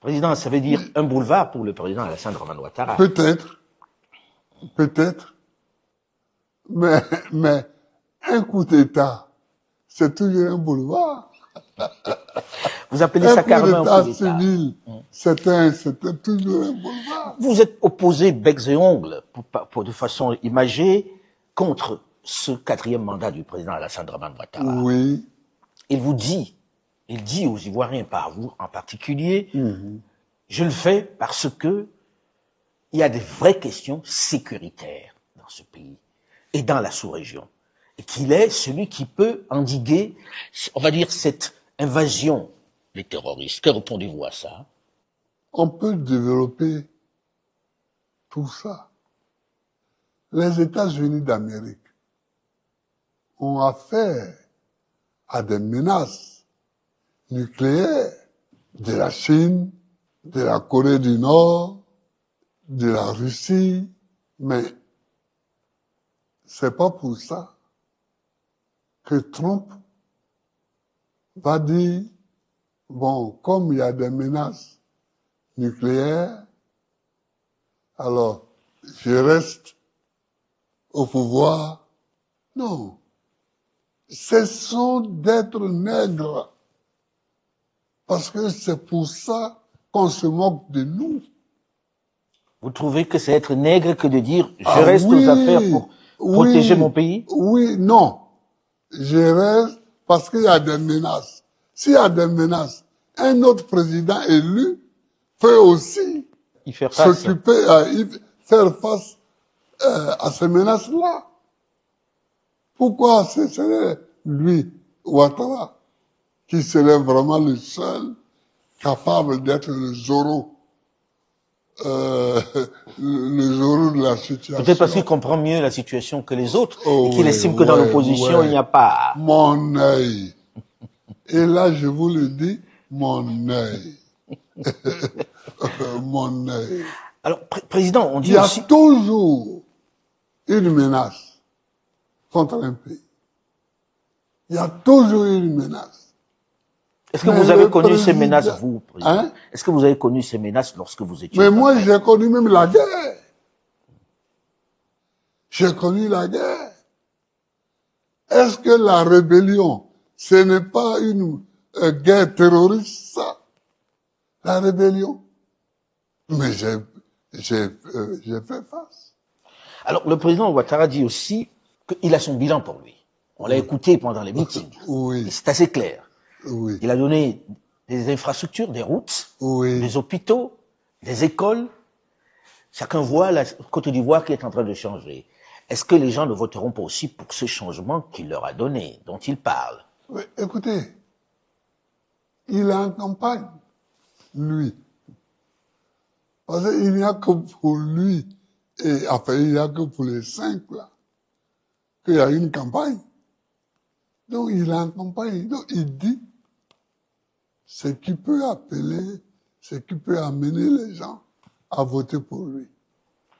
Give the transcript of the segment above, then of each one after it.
Président, ça veut dire un boulevard pour le président Alassane Dramane Ouattara. Peut-être, peut-être, mais un coup d'État, c'est toujours un boulevard. Vous appelez Un ça coup carrément un d'État coup d'État. civil, c'était toujours un boulevard. Vous êtes opposé becs et ongles, de façon imagée, contre ce 4e mandat du président Alassane Dramane Ouattara. Oui. Il dit aux Ivoiriens, par vous en particulier, je le fais parce que il y a des vraies questions sécuritaires dans ce pays et dans la sous-région. Et qu'il est celui qui peut endiguer, on va dire, cette invasion des terroristes. Que répondez-vous à ça? On peut développer tout ça. Les États-Unis d'Amérique ont affaire à des menaces nucléaires de la Chine, de la Corée du Nord, de la Russie, mais c'est pas pour ça que Trump va dire, bon, comme il y a des menaces nucléaires, alors je reste au pouvoir. Non. Cessons d'être nègres. Parce que c'est pour ça qu'on se moque de nous. Vous trouvez que c'est être nègre que de dire je reste aux affaires pour protéger mon pays? Oui, non. Je reste parce qu'il y a des menaces. S'il y a des menaces, un autre président élu peut aussi s'occuper, faire face à ces menaces-là. Pourquoi ce serait lui, Ouattara, qui serait vraiment le seul capable d'être le Zorro de la situation. Peut-être parce qu'il comprend mieux la situation que les autres et qu'il estime que dans l'opposition, il n'y a pas... Mon œil. Et là, je vous le dis, mon œil. Mon œil. Alors, Président, on dit aussi... Il y a toujours une menace contre un pays. Il y a toujours une menace. Est-ce que vous avez connu ces menaces, vous, Président? Est-ce que vous avez connu ces menaces lorsque vous étiez... Mais moi, j'ai connu même la guerre. J'ai connu la guerre. Est-ce que la rébellion, ce n'est pas une guerre terroriste, ça? La rébellion? Mais j'ai fait face. Alors, le président Ouattara dit aussi qu'il a son bilan pour lui. On l'a écouté pendant les meetings. Oui. C'est assez clair. Oui. Il a donné des infrastructures, des routes, oui. des hôpitaux, des écoles. Chacun voit la Côte d'Ivoire qui est en train de changer. Est-ce que les gens ne voteront pas aussi pour ce changement qu'il leur a donné, dont il parle? Oui, écoutez, il est en campagne, lui. Parce qu'il n'y a que pour lui, et enfin, il n'y a que pour les 5, là, qu'il y a une campagne. Donc, il est en campagne. Donc, il dit ce qui peut appeler, ce qui peut amener les gens à voter pour lui.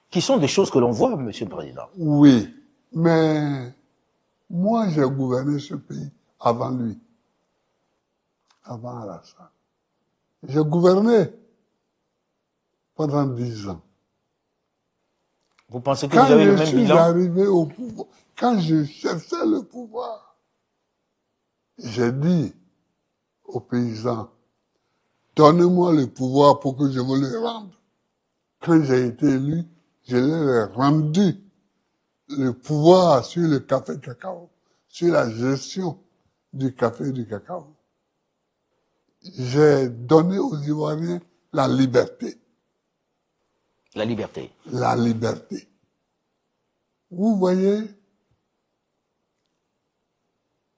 Qui sont des choses que l'on voit, Monsieur le Président. Oui, mais moi, j'ai gouverné ce pays avant lui, avant Alassane. J'ai gouverné pendant 10 ans. Vous pensez que vous avez le même bilan? Quand je suis arrivé au pouvoir, quand je cherchais le pouvoir, j'ai dit aux paysans, donnez-moi le pouvoir pour que je vous le rende. Quand j'ai été élu, je leur ai rendu le pouvoir sur le café cacao, sur la gestion du café et du cacao. J'ai donné aux Ivoiriens la liberté. La liberté. La liberté. Vous voyez,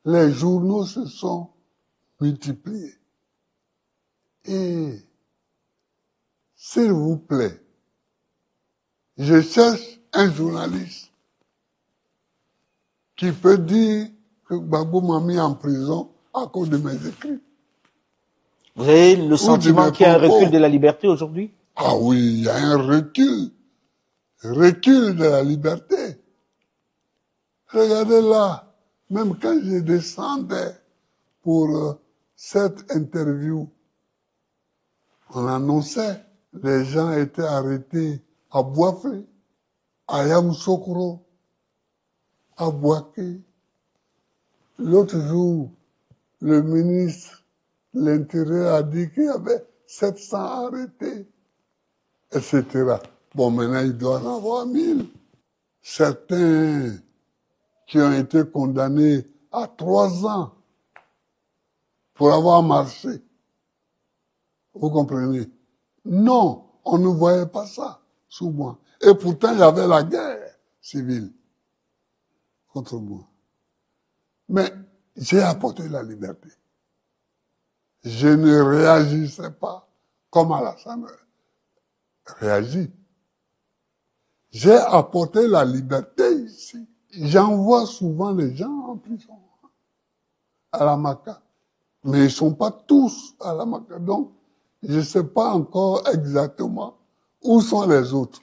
les journaux se sont multipliés. Et, s'il vous plaît, je cherche un journaliste qui peut dire que Gbagbo m'a mis en prison à cause de mes écrits. Vous avez le sentiment qu'il y a un recul de la liberté aujourd'hui? Ah oui, il y a un recul de la liberté. Regardez là, même quand je descendais pour cette interview On annonçait, les gens étaient arrêtés à Boiflé, à Yamoussoukro, à Boaké. L'autre jour, le ministre de l'Intérieur a dit qu'il y avait 700 arrêtés, etc. Bon, maintenant, il doit en avoir 1000. Certains qui ont été condamnés à 3 ans pour avoir marché. Vous comprenez? Non, on ne voyait pas ça sous moi. Et pourtant, il y avait la guerre civile contre moi. Mais j'ai apporté la liberté. Je ne réagissais pas comme Alassane réagit. J'ai apporté la liberté ici. J'envoie souvent les gens en prison, à la Maka. Mais ils ne sont pas tous à la Maka. Donc, je ne sais pas encore exactement où sont les autres.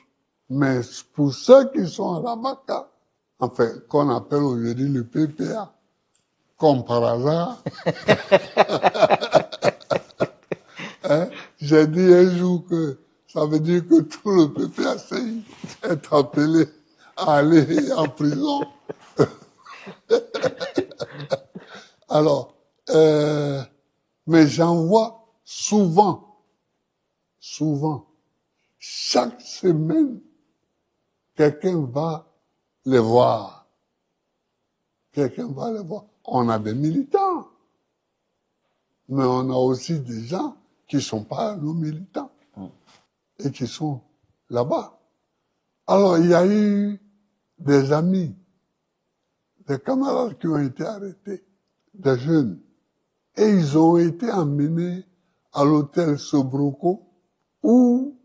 Mais pour ceux qui sont à la Maka, enfin, qu'on appelle aujourd'hui le PPA, comme par hasard, hein, j'ai dit un jour que ça veut dire que tout le PPACI est appelé à aller en prison. Alors, mais j'en vois souvent, chaque semaine, quelqu'un va les voir. On a des militants, mais on a aussi des gens qui ne sont pas nos militants et qui sont là-bas. Alors, il y a eu des amis, des camarades qui ont été arrêtés, des jeunes, et ils ont été emmenés à l'hôtel Sobroco où,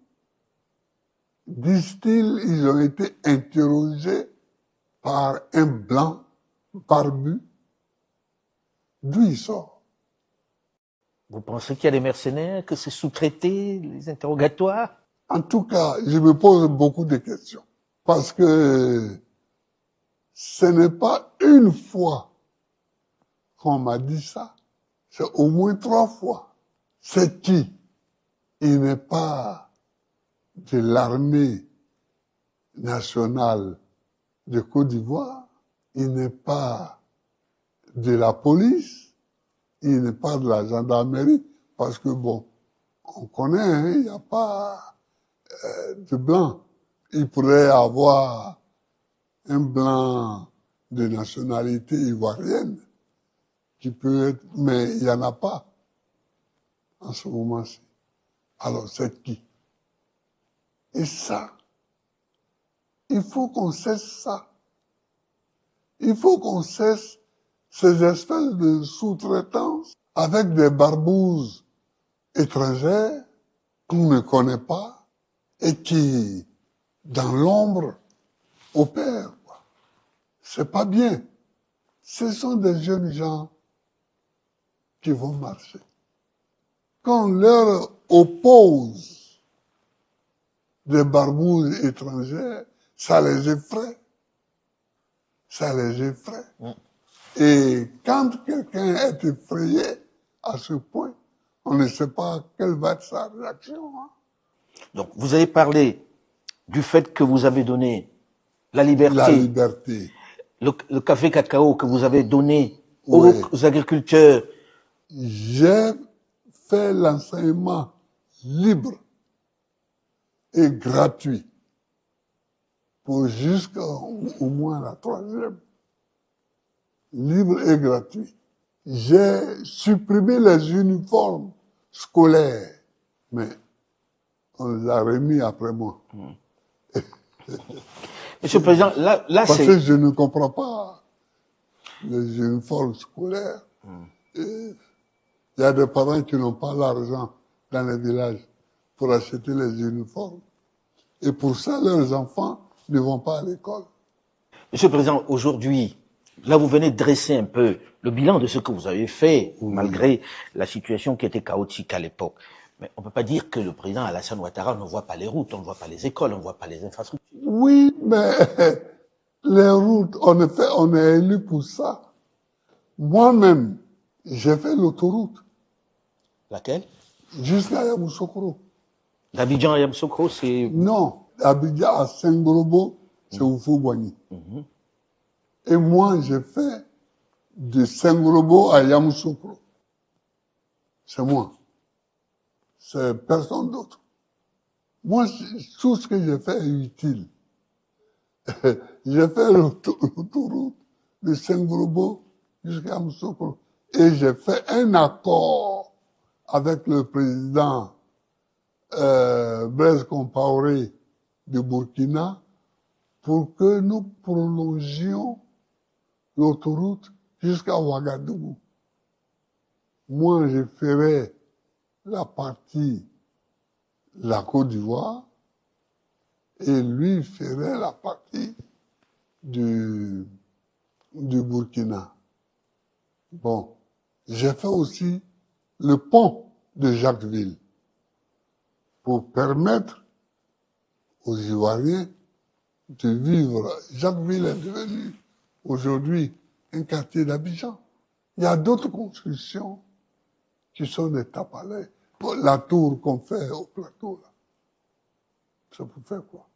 disent-ils, ils ont été interrogés par un blanc barbu. D'où il sort? Vous pensez qu'il y a des mercenaires, que c'est sous-traité, les interrogatoires? En tout cas, je me pose beaucoup de questions. Parce que ce n'est pas une fois qu'on m'a dit ça. C'est au moins 3 fois. C'est qui? Il n'est pas de l'armée nationale de Côte d'Ivoire. Il n'est pas de la police. Il n'est pas de la gendarmerie. Parce que bon, on connaît, hein, il n'y a pas de blanc. Il pourrait y avoir un blanc de nationalité ivoirienne qui peut être, mais il n'y en a pas en ce moment-ci. Alors c'est qui? Et ça, il faut qu'on cesse ça. Il faut qu'on cesse ces espèces de sous-traitance avec des barbouzes étrangères qu'on ne connaît pas et qui, dans l'ombre, opèrent. C'est pas bien. Ce sont des jeunes gens qui vont marcher. Quand on leur oppose des barbouzes étrangères, ça les effraie. Et quand quelqu'un est effrayé à ce point, on ne sait pas quelle va être sa réaction. Hein. Donc, vous avez parlé du fait que vous avez donné la liberté. Le café cacao que vous avez donné aux agriculteurs. J'ai fait l'enseignement libre et gratuit pour jusqu'au moins la 3e. Libre et gratuit. J'ai supprimé les uniformes scolaires, mais on les a remis après moi. Monsieur le Président, là parce que je ne comprends pas les uniformes scolaires. Il y a des parents qui n'ont pas l'argent dans les villages pour acheter les uniformes. Et pour ça, leurs enfants ne vont pas à l'école. Monsieur le Président, aujourd'hui, là, vous venez de dresser un peu le bilan de ce que vous avez fait, malgré la situation qui était chaotique à l'époque. Mais on ne peut pas dire que le président Alassane Ouattara ne voit pas les routes, on ne voit pas les écoles, on ne voit pas les infrastructures. Oui, mais les routes, on est élu pour ça. Moi-même, j'ai fait l'autoroute. Laquelle? Jusqu'à Yamoussoukro. D'Abidjan à Yamoussoukro, c'est... Non, d'Abidjan à Saint-Gorobo, c'est Oufou-Boigny. Et moi, j'ai fait de Saint-Gorobo à Yamoussoukro. C'est moi. C'est personne d'autre. Moi, tout ce que j'ai fait est utile. J'ai fait l'autoroute de Saint-Gorobo jusqu'à Yamoussoukro. Et j'ai fait un accord avec le président Blaise Compaoré de Burkina pour que nous prolongions l'autoroute jusqu'à Ouagadougou. Moi, je ferai la partie de la Côte d'Ivoire et lui ferait la partie du Burkina. Bon, j'ai fait aussi le pont de Jacquesville pour permettre aux Ivoiriens de vivre. Jacquesville est devenu aujourd'hui un quartier d'Abidjan. Il y a d'autres constructions qui sont des tapalais. La tour qu'on fait au plateau, là, ça peut faire quoi?